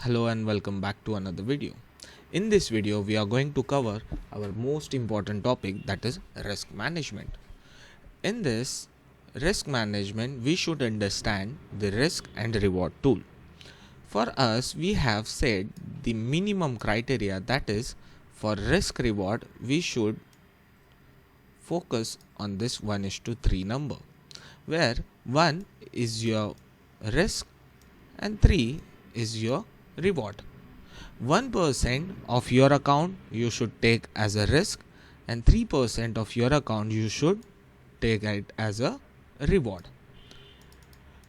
Hello and welcome back to another video. In this video, we are going to cover our most important topic, that is risk management. In this risk management, we should understand the risk and reward tool. For us, we have said the minimum criteria, that is for risk reward, we should focus on this 1:3 number, where 1 is your risk and 3 is your reward. 1% of your account you should take as a risk, and 3% of your account you should take it as a reward.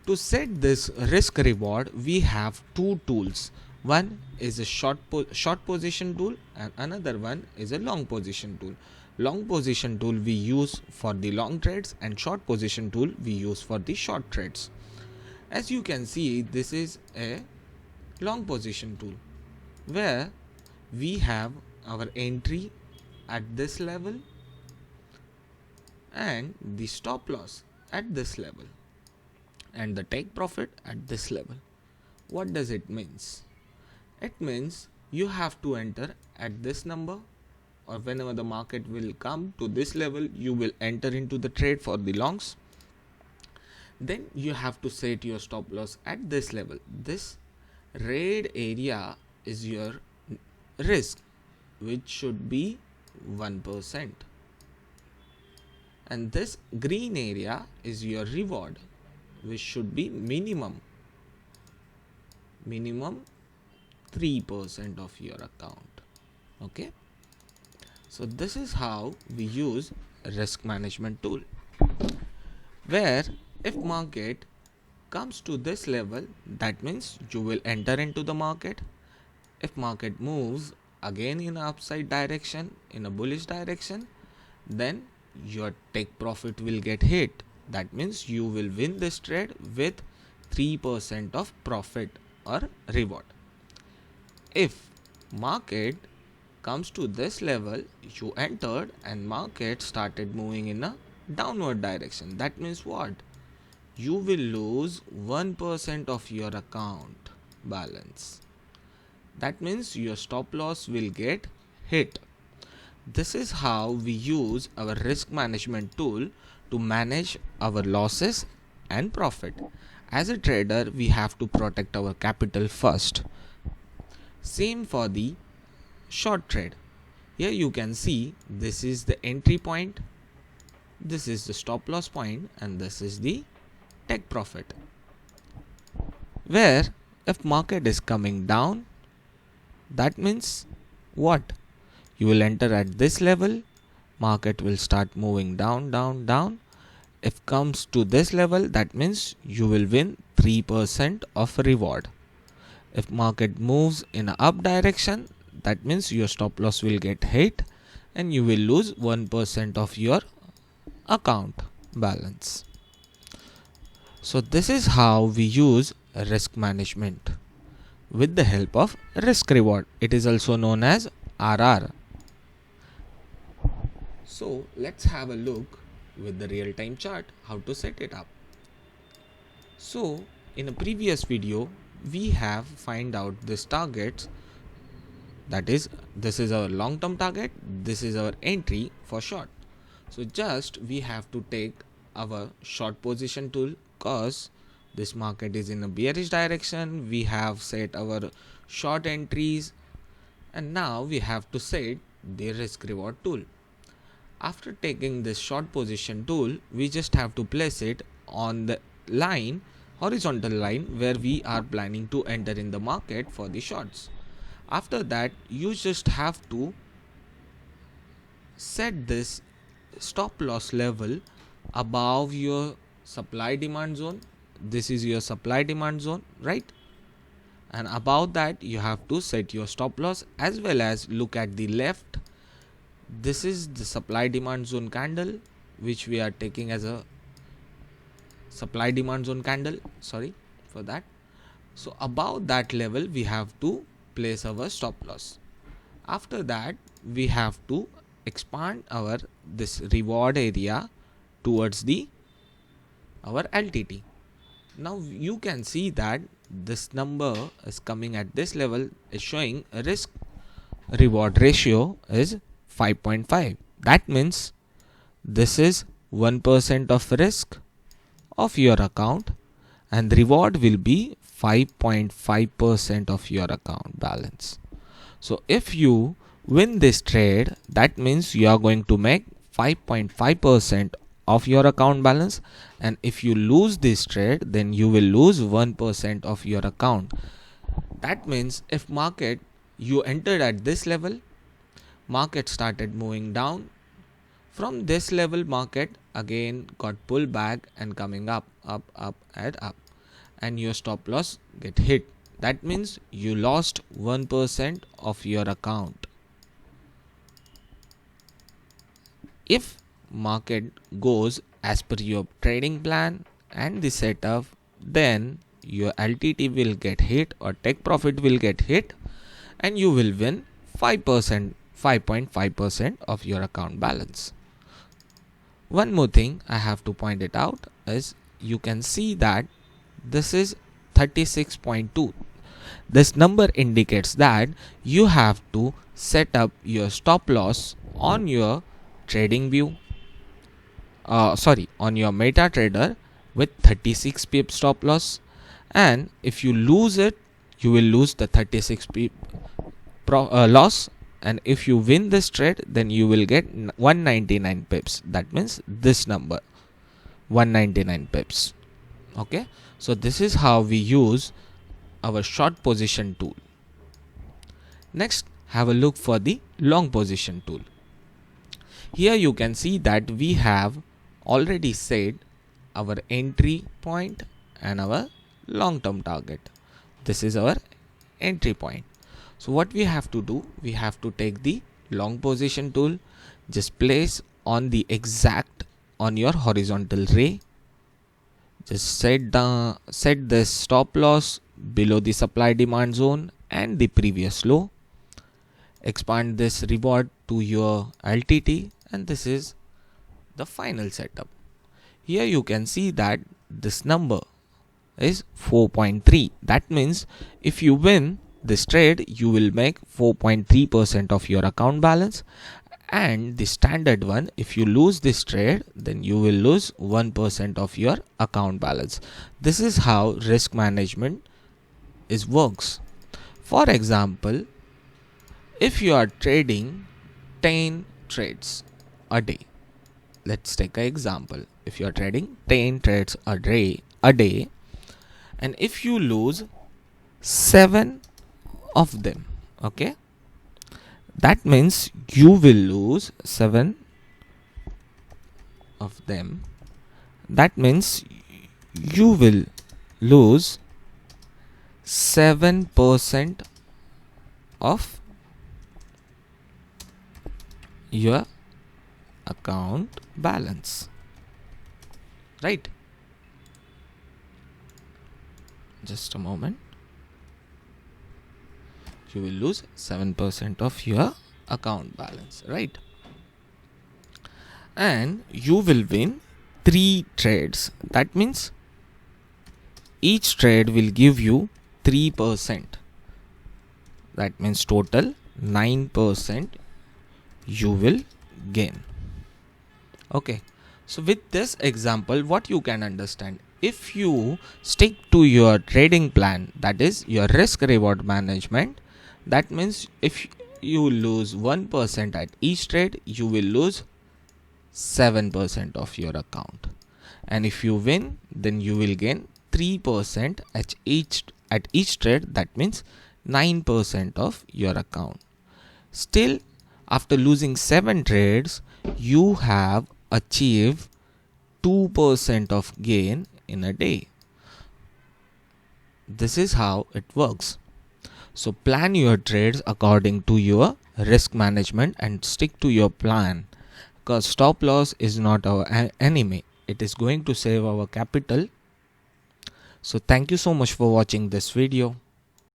To set this risk reward, we have two tools. One is a short position tool and another one is a long position tool. Long position tool we use for the long trades and short position tool we use for the short trades. As you can see, this is a long position tool where we have our entry at this level and the stop loss at this level and the take profit at this level. What does it means? It means you have to enter at this number, or whenever the market will come to this level, you will enter into the trade for the longs. Then you have to set your stop loss at this level. This red area is your risk, which should be 1%, and this green area is your reward, which should be minimum 3% of your account. Okay, so this is how we use a risk management tool, where if market comes to this level, that means you will enter into the market. If market moves again in a upside direction, in a bullish direction, then your take profit will get hit. That means you will win this trade with 3% of profit or reward. If market comes to this level, you entered and market started moving in a downward direction. That means what? You will lose 1% of your account balance. That means your stop loss will get hit. This is how we use our risk management tool to manage our losses and profit. As a trader, we have to protect our capital first. Same for the short trade. Here you can see this is the entry point, this is the stop loss point, and this is the take profit, where if market is coming down, that means what? You will enter at this level, market will start moving down. If comes to this level, that means you will win 3% of reward. If market moves in a up direction, that means your stop loss will get hit and you will lose 1% of your account balance. So this is how we use risk management with the help of risk reward. It is also known as RR. So let's have a look with the real-time chart how to set it up. So in a previous video, we have find out this targets, that is, this is our long-term target, this is our entry for short. So just we have to take our short position tool, because this market is in a bearish direction. We have set our short entries, and now we have to set the risk reward tool. After taking this short position tool, we just have to place it on the line, horizontal line, where we are planning to enter in the market for the shorts. After that, you just have to set this stop loss level above your supply demand zone. This is your supply demand zone, right? And above that, you have to set your stop loss, as well as look at the left. This is the supply demand zone candle, which we are taking as a supply demand zone candle. Sorry for that. So above that level, we have to place our stop loss. After that, we have to expand our this reward area towards our LTT. Now you can see that this number is coming at this level is showing a risk reward ratio is 5.5. That means this is 1% of risk of your account and the reward will be 5.5% of your account balance. So if you win this trade, that means you are going to make 5.5% of your account balance, and if you lose this trade, then you will lose 1% of your account. That means if market you entered at this level, market started moving down. From this level, market again got pulled back and coming up, and your stop loss get hit. That means you lost 1% of your account. If market goes as per your trading plan and the setup, then your LTT will get hit or take profit will get hit, and you will win 5.5% of your account balance. One more thing I have to point it out is you can see that this is 36.2. This number indicates that you have to set up your stop loss on your trading view, on your MetaTrader with 36 pip stop loss, and if you lose it, you will lose the 36 pip loss, and if you win this trade, then you will get 199 pips. That means this number 199 pips. Okay, so this is how we use our short position tool. Next, have a look for the long position tool. Here you can see that we have already set our entry point and our long-term target. This is our entry point. So what we have to do, we have to take the long position tool, just place on the exact on your horizontal ray, just set this stop loss below the supply demand zone and the previous low, expand this reward to your LTT, and this is the final setup. Here you can see that this number is 4.3. That means if you win this trade, you will make 4.3% of your account balance, and the standard one, if you lose this trade, then you will lose 1% of your account balance. This is how risk management works. For example, if you are trading 10 trades a day, let's take an example. If you are trading 10 trades a day, and if you lose 7 of them, okay, that means you will lose 7 of them. That means you will lose 7% of your account balance, right? Just a moment. You will lose 7% of your account balance, right? And you will win 3 trades. That means each trade will give you 3%. That means total 9% you will gain. Okay, so with this example, what you can understand, if you stick to your trading plan, that is your risk reward management, that means if you lose 1% at each trade, you will lose 7% of your account, and if you win, then you will gain 3% at each trade. That means 9% of your account. Still, after losing 7 trades, you have achieved 2% of gain in a day. This is how it works. So plan your trades according to your risk management and stick to your plan, because stop loss is not our enemy. It is going to save our capital. So thank you so much for watching this video.